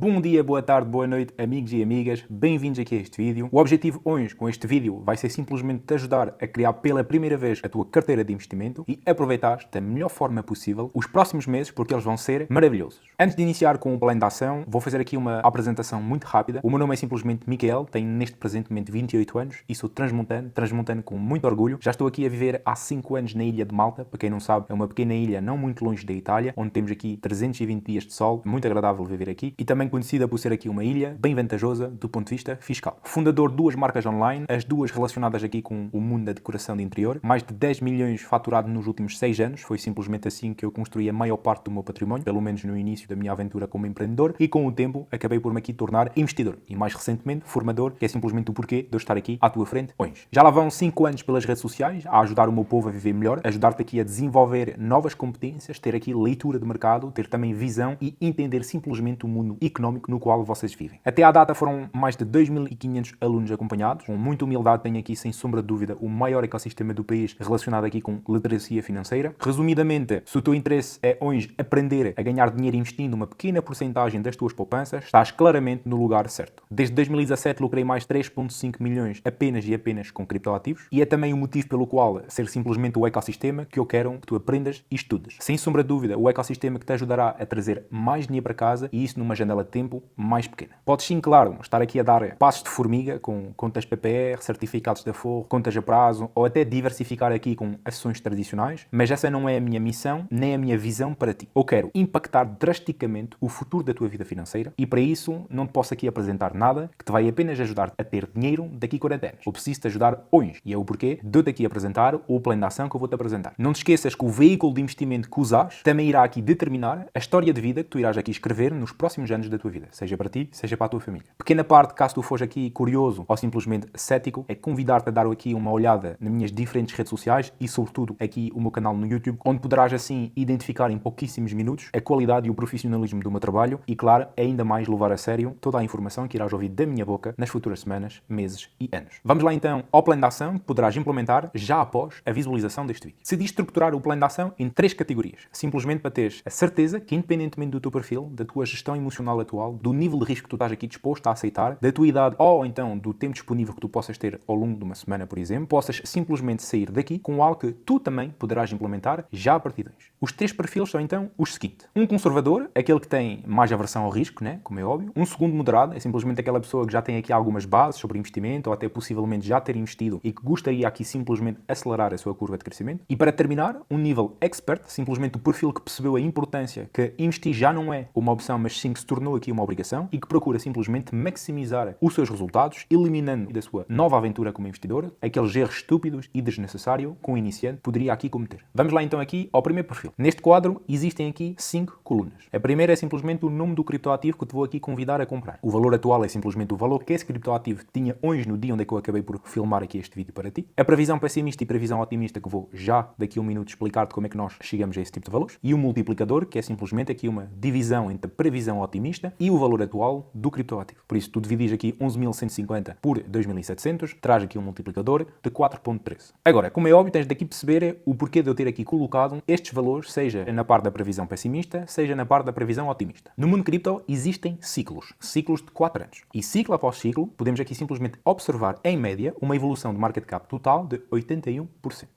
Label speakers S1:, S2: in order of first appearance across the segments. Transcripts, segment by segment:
S1: Bom dia, boa tarde, boa noite, amigos e amigas, bem-vindos aqui a este vídeo. O objetivo hoje com este vídeo vai ser simplesmente te ajudar a criar pela primeira vez a tua carteira de investimento e aproveitar da melhor forma possível os próximos meses porque eles vão ser maravilhosos. Antes de iniciar com o plano de ação, vou fazer aqui uma apresentação muito rápida. O meu nome é simplesmente Micael, tenho neste presente momento 28 anos e sou transmontano com muito orgulho. Já estou aqui a viver há 5 anos na ilha de Malta, para quem não sabe, é uma pequena ilha não muito longe da Itália, onde temos aqui 320 dias de sol, muito agradável viver aqui e também conhecida por ser aqui uma ilha bem vantajosa do ponto de vista fiscal. Fundador de 2 marcas online, as duas relacionadas aqui com o mundo da decoração de interior. Mais de 10 milhões faturado nos últimos 6 anos. Foi simplesmente assim que eu construí a maior parte do meu património, pelo menos no início da minha aventura como empreendedor, e com o tempo acabei por me aqui tornar investidor e mais recentemente formador, que é simplesmente o porquê de eu estar aqui à tua frente hoje. Já lá vão 5 anos pelas redes sociais a ajudar o meu povo a viver melhor, ajudar-te aqui a desenvolver novas competências, ter aqui leitura de mercado, ter também visão e entender simplesmente o mundo económico no qual vocês vivem. Até à data foram mais de 2.500 alunos acompanhados. Com muita humildade tenho aqui, sem sombra de dúvida, o maior ecossistema do país relacionado aqui com literacia financeira. Resumidamente, se o teu interesse é hoje aprender a ganhar dinheiro investindo uma pequena porcentagem das tuas poupanças, estás claramente no lugar certo. Desde 2017 lucrei mais 3,5 milhões apenas com criptoativos e é também o motivo pelo qual ser simplesmente o ecossistema que eu quero que tu aprendas e estudes. Sem sombra de dúvida, o ecossistema que te ajudará a trazer mais dinheiro para casa e isso numa janela de tempo mais pequena. Podes sim, claro, estar aqui a dar passos de formiga com contas PPR, certificados de aforro, contas a prazo ou até diversificar aqui com ações tradicionais, mas essa não é a minha missão nem a minha visão para ti. Eu quero impactar drasticamente o futuro da tua vida financeira e para isso não te posso aqui apresentar nada que te vai apenas ajudar a ter dinheiro daqui a 40 anos. Eu preciso te ajudar hoje e é o porquê de eu te aqui apresentar o plano de ação que eu vou te apresentar. Não te esqueças que o veículo de investimento que usares também irá aqui determinar a história de vida que tu irás aqui escrever nos próximos anos da tua vida, seja para ti, seja para a tua família. Pequena parte, caso tu fores aqui curioso ou simplesmente cético, é convidar-te a dar aqui uma olhada nas minhas diferentes redes sociais e sobretudo aqui o meu canal no YouTube, onde poderás assim identificar em pouquíssimos minutos a qualidade e o profissionalismo do meu trabalho e, claro, ainda mais levar a sério toda a informação que irás ouvir da minha boca nas futuras semanas, meses e anos. Vamos lá então ao plano de ação que poderás implementar já após a visualização deste vídeo. Decidi estruturar o plano de ação em 3 categorias, simplesmente para teres a certeza que, independentemente do teu perfil, da tua gestão emocional atual, do nível de risco que tu estás aqui disposto a aceitar, da tua idade ou então do tempo disponível que tu possas ter ao longo de uma semana, por exemplo, possas simplesmente sair daqui com algo que tu também poderás implementar já a partir de hoje. Os 3 perfis são então os seguintes. Um conservador, aquele que tem mais aversão ao risco, né? Como é óbvio. Um segundo moderado, é simplesmente aquela pessoa que já tem aqui algumas bases sobre investimento ou até possivelmente já ter investido e que gostaria aqui simplesmente acelerar a sua curva de crescimento. E para terminar, um nível expert, simplesmente o perfil que percebeu a importância que investir já não é uma opção, mas sim que se tornou aqui uma obrigação e que procura simplesmente maximizar os seus resultados, eliminando da sua nova aventura como investidor aqueles erros estúpidos e desnecessários que um iniciante poderia aqui cometer. Vamos lá então aqui ao primeiro perfil. Neste quadro existem aqui 5 colunas. A primeira é simplesmente o nome do criptoativo que te vou aqui convidar a comprar. O valor atual é simplesmente o valor que esse criptoativo tinha hoje no dia onde é que eu acabei por filmar aqui este vídeo para ti. A previsão pessimista e previsão otimista que vou já daqui a um minuto explicar-te como é que nós chegamos a esse tipo de valores. E o multiplicador, que é simplesmente aqui uma divisão entre a previsão otimista e o valor atual do criptoativo. Por isso tu divides aqui 11.150 por 2.700, traz aqui um multiplicador de 4.13. Agora, como é óbvio, tens daqui perceber o porquê de eu ter aqui colocado estes valores, seja na parte da previsão pessimista, seja na parte da previsão otimista. No mundo cripto existem ciclos de 4 anos. E ciclo após ciclo, podemos aqui simplesmente observar, em média, uma evolução de market cap total de 81%.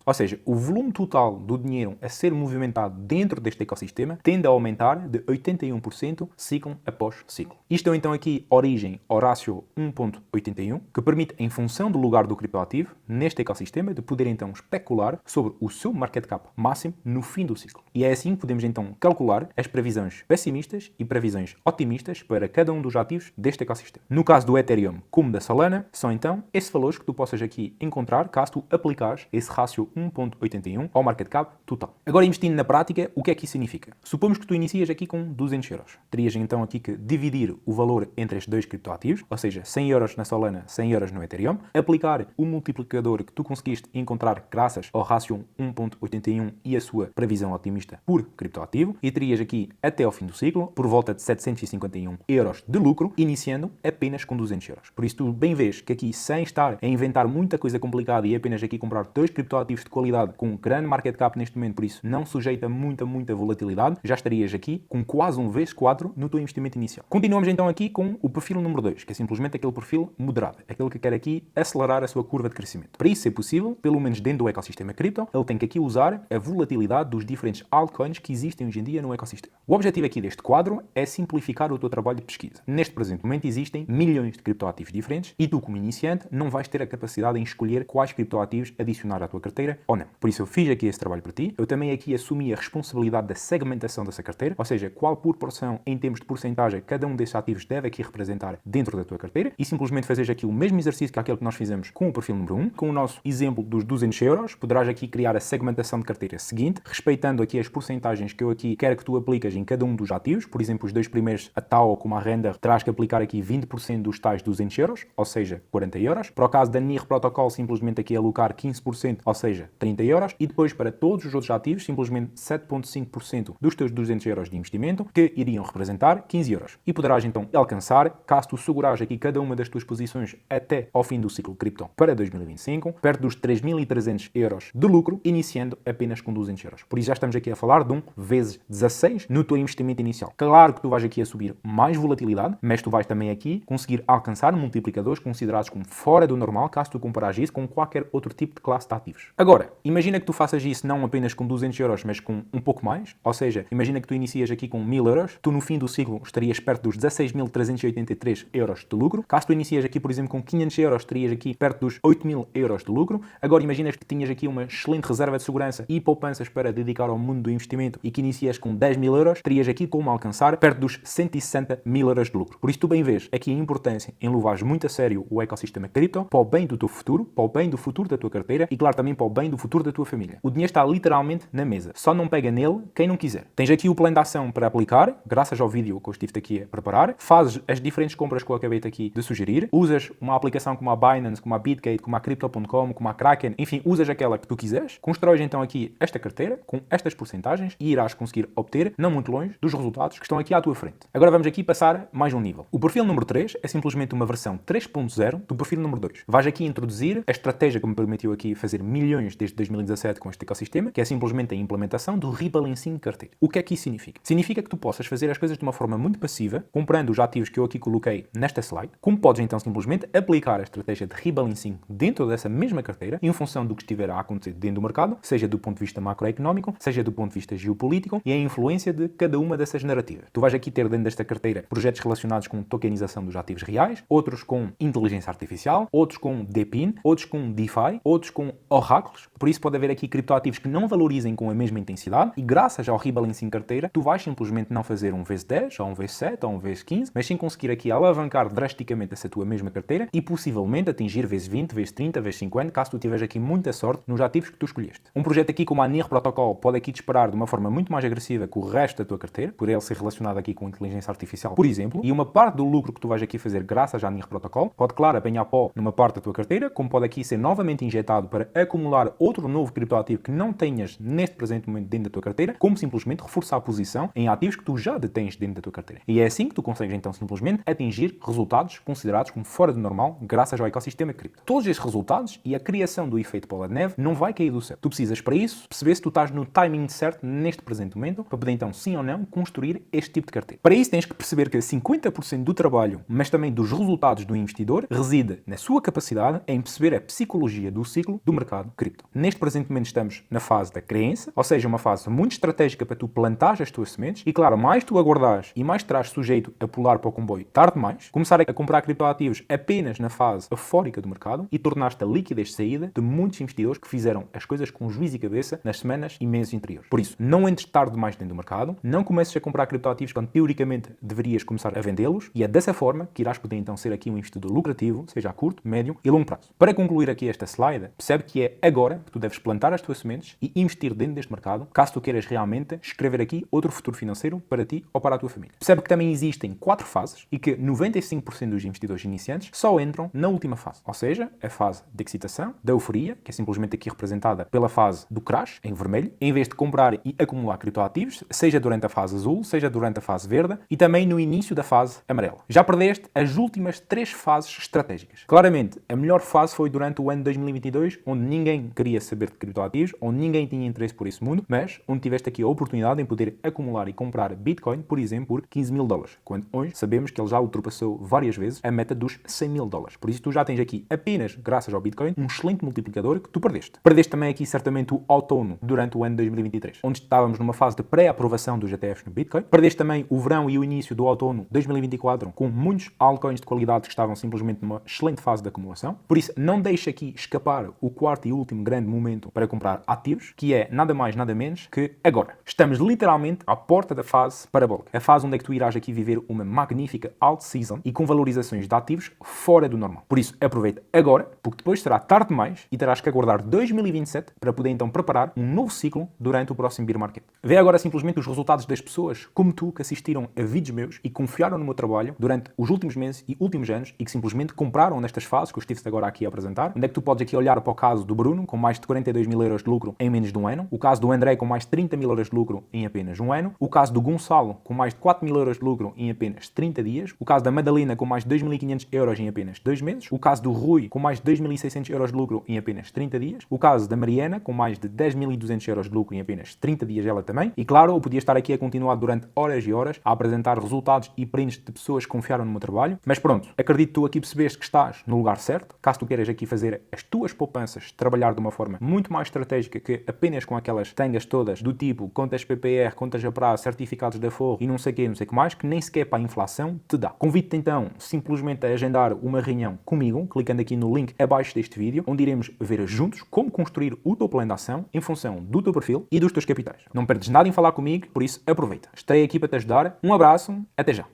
S1: Ou seja, o volume total do dinheiro a ser movimentado dentro deste ecossistema tende a aumentar de 81% ciclo após ciclo. Isto é então aqui origem ao rácio 1.81, que permite, em função do lugar do criptoativo, neste ecossistema, de poder então especular sobre o seu market cap máximo no fim do ciclo. E é assim que podemos então calcular as previsões pessimistas e previsões otimistas para cada um dos ativos deste ecossistema. No caso do Ethereum como da Solana, são então esses valores que tu possas aqui encontrar caso tu aplicares esse rácio 1.81 ao market cap total. Agora, investindo na prática, o que é que isso significa? Supomos que tu inicias aqui com 200 euros. Terias então aqui que dividir o valor entre estes 2 criptoativos, ou seja, 100 euros na Solana, 100 euros no Ethereum, aplicar o multiplicador que tu conseguiste encontrar graças ao rácio 1.81 e a sua previsão otimista por criptoativo, e terias aqui até ao fim do ciclo por volta de 751 euros de lucro, iniciando apenas com 200 euros. Por isso tu bem vês que aqui, sem estar a inventar muita coisa complicada e apenas aqui comprar 2 criptoativos de qualidade com um grande market cap neste momento, por isso não sujeita muita volatilidade, já estarias aqui com quase um vezes 4 no teu investimento investimento inicial. Continuamos então aqui com o perfil número 2, que é simplesmente aquele perfil moderado, aquele que quer aqui acelerar a sua curva de crescimento. Para isso ser possível, pelo menos dentro do ecossistema cripto, ele tem que aqui usar a volatilidade dos diferentes altcoins que existem hoje em dia no ecossistema. O objetivo aqui deste quadro é simplificar o teu trabalho de pesquisa. Neste presente momento existem milhões de criptoativos diferentes e tu, como iniciante, não vais ter a capacidade em escolher quais criptoativos adicionar à tua carteira ou não. Por isso eu fiz aqui esse trabalho para ti. Eu também aqui assumi a responsabilidade da segmentação dessa carteira, ou seja, qual proporção em termos de porcentagem cada um desses ativos deve aqui representar dentro da tua carteira e simplesmente fazeres aqui o mesmo exercício que aquele que nós fizemos com o perfil número 1, com o nosso exemplo dos 200 euros, poderás aqui criar a segmentação de carteira seguinte, respeitando aqui as porcentagens que eu aqui quero que tu aplicas em cada um dos ativos. Por exemplo, os dois primeiros, a TAO como a Render, terás que aplicar aqui 20% dos tais 200 euros, ou seja, 40 euros. Para o caso da NIR Protocol, simplesmente aqui alocar 15%, ou seja, 30 euros. E depois, para todos os outros ativos, simplesmente 7,5% dos teus 200 euros de investimento, que iriam representar 15 euros. E poderás então alcançar, caso tu segurares aqui cada uma das tuas posições até ao fim do ciclo cripto para 2025, perto dos 3.300 euros de lucro, iniciando apenas com 200 euros. Por isso já estamos aqui a falar de um vezes 16 no teu investimento inicial. Claro que tu vais aqui a subir mais volatilidade, mas tu vais também aqui conseguir alcançar multiplicadores considerados como fora do normal, caso tu comparares isso com qualquer outro tipo de classe de ativos. Agora, imagina que tu faças isso não apenas com 200 euros, mas com um pouco mais, ou seja, imagina que tu inicias aqui com 1.000 euros, tu no fim do ciclo estarias perto dos 16.383 euros de lucro. Caso tu inicias aqui, por exemplo, com 500 euros, terias aqui perto dos 8.000 euros de lucro. Agora imaginas que tinhas aqui uma excelente reserva de segurança e poupanças para dedicar ao mundo do investimento e que inicias com 10.000 euros, terias aqui como alcançar perto dos 160.000 euros de lucro. Por isso tu bem vês aqui a importância em levares muito a sério o ecossistema cripto, para o bem do teu futuro, para o bem do futuro da tua carteira e claro também para o bem do futuro da tua família. O dinheiro está literalmente na mesa, só não pega nele quem não quiser. Tens aqui o plano de ação para aplicar, graças ao vídeo que eu estive aqui a preparar, fazes as diferentes compras que eu acabei aqui de sugerir, usas uma aplicação como a Binance, como a Bitgate, como a Crypto.com, como a Kraken, enfim, usas aquela que tu quiseres, constróis então aqui esta carteira com estas porcentagens e irás conseguir obter, não muito longe, dos resultados que estão aqui à tua frente. Agora vamos aqui passar mais um nível. O perfil número 3 é simplesmente uma versão 3.0 do perfil número 2. Vais aqui introduzir a estratégia que me permitiu aqui fazer milhões desde 2017 com este ecossistema, que é simplesmente a implementação do rebalancing de carteira. O que é que isso significa? Significa que tu possas fazer as coisas de uma forma muito passiva, comprando os ativos que eu aqui coloquei nesta slide, como podes então simplesmente aplicar a estratégia de rebalancing dentro dessa mesma carteira, em função do que estiver a acontecer dentro do mercado, seja do ponto de vista macroeconómico, seja do ponto de vista geopolítico e a influência de cada uma dessas narrativas. Tu vais aqui ter dentro desta carteira projetos relacionados com tokenização dos ativos reais, outros com inteligência artificial, outros com DePIN, outros com DeFi, outros com oráculos. Por isso pode haver aqui criptoativos que não valorizem com a mesma intensidade e graças ao rebalancing carteira, tu vais simplesmente não fazer um vezes 10, ou um vezes 7, ou um vezes 15, mas sim conseguir aqui alavancar drasticamente essa tua mesma carteira e possivelmente atingir vezes 20, vezes 30, vezes 50, caso tu tiveres aqui muita sorte nos ativos que tu escolheste. Um projeto aqui como a NIR Protocol pode aqui disparar de uma forma muito mais agressiva que o resto da tua carteira, por ele ser relacionado aqui com inteligência artificial, por exemplo, e uma parte do lucro que tu vais aqui fazer graças à NIR Protocol pode, claro, apanhar pó numa parte da tua carteira, como pode aqui ser novamente injetado para acumular outro novo criptoativo que não tenhas neste presente momento dentro da tua carteira, como simplesmente reforçar a posição em ativos que tu já detens dentro da tua carteira. E é assim que tu consegues então simplesmente atingir resultados considerados como fora do normal graças ao ecossistema cripto. Todos estes resultados e a criação do efeito bola de neve não vai cair do céu. Tu precisas para isso perceber se tu estás no timing certo neste presente momento para poder então sim ou não construir este tipo de carteira. Para isso tens que perceber que 50% do trabalho, mas também dos resultados do investidor, reside na sua capacidade em perceber a psicologia do ciclo do mercado cripto. Neste presente momento estamos na fase da crença, ou seja, uma fase muito estratégica para tu plantares as tuas sementes e claro, mais tu aguardares e mais terás sujeito a pular para o comboio tarde demais, começar a comprar criptoativos apenas na fase eufórica do mercado e tornaste a liquidez de saída de muitos investidores que fizeram as coisas com juízo e cabeça nas semanas e meses anteriores. Por isso, não entres tarde demais dentro do mercado, não comeces a comprar criptoativos quando teoricamente deverias começar a vendê-los e é dessa forma que irás poder então ser aqui um investidor lucrativo, seja a curto, médio e longo prazo. Para concluir aqui esta slide, percebe que é agora que tu deves plantar as tuas sementes e investir dentro deste mercado, caso tu queiras realmente escrever aqui outro futuro financeiro para ti ou para a tua família. Percebe que também existem 4 fases e que 95% dos investidores iniciantes só entram na última fase, ou seja, a fase de excitação, da euforia, que é simplesmente aqui representada pela fase do crash, em vermelho, em vez de comprar e acumular criptoativos, seja durante a fase azul, seja durante a fase verde e também no início da fase amarela. Já perdeste as últimas 3 fases estratégicas. Claramente, a melhor fase foi durante o ano 2022, onde ninguém queria saber de criptoativos, onde ninguém tinha interesse por esse mundo, mas onde tiveste aqui a oportunidade em poder acumular e comprar Bitcoin, por exemplo, por 15 mil dólares, quando hoje sabemos que ele já ultrapassou várias vezes a meta dos 100 mil dólares. Por isso tu já tens aqui, apenas graças ao Bitcoin, um excelente multiplicador que tu perdeste. Perdeste também aqui certamente o outono durante o ano 2023, onde estávamos numa fase de pré-aprovação dos ETFs no Bitcoin. Perdeste também o verão e o início do outono 2024, com muitos altcoins de qualidade que estavam simplesmente numa excelente fase de acumulação. Por isso, não deixe aqui escapar o quarto e último grande momento para comprar ativos, que é nada mais, nada menos que agora. Estamos literalmente à porta da fase parabólica. A fase onde é que tu irás aqui viver uma magnífica alt season e com valorizações de ativos fora do normal. Por isso, aproveita agora, porque depois será tarde demais e terás que aguardar 2027 para poder então preparar um novo ciclo durante o próximo bear market. Vê agora simplesmente os resultados das pessoas como tu que assistiram a vídeos meus e confiaram no meu trabalho durante os últimos meses e últimos anos e que simplesmente compraram nestas fases que eu estive agora aqui a apresentar. Onde é que tu podes aqui olhar para o caso do Bruno com mais de 42 mil euros de lucro em menos de um ano, o caso do André com mais de 30 mil euros de lucro em apenas um ano, o caso do Gonçalo com mais de 4 mil euros de lucro em apenas 30 dias, o caso da Madalena com mais de 2.500 euros em apenas 2 meses, o caso do Rui com mais de 2.600 euros de lucro em apenas 30 dias, o caso da Mariana com mais de 10.200 euros de lucro em apenas 30 dias ela também, e claro, eu podia estar aqui a continuar durante horas e horas a apresentar resultados e prints de pessoas que confiaram no meu trabalho, mas pronto, acredito que tu aqui percebeste que estás no lugar certo, caso tu queiras aqui fazer as tuas poupanças, trabalhar de uma forma muito mais estratégica que apenas com aquelas tangas todas do tipo contas PPR, contas a prazo, certificados da Forro e não sei o que, não sei o que mais, que nem sequer para a inflação te dá. Convido-te então simplesmente a agendar uma reunião comigo, clicando aqui no link abaixo deste vídeo, onde iremos ver juntos como construir o teu plano de ação em função do teu perfil e dos teus capitais. Não perdes nada em falar comigo, por isso aproveita. Estarei aqui para te ajudar. Um abraço, até já.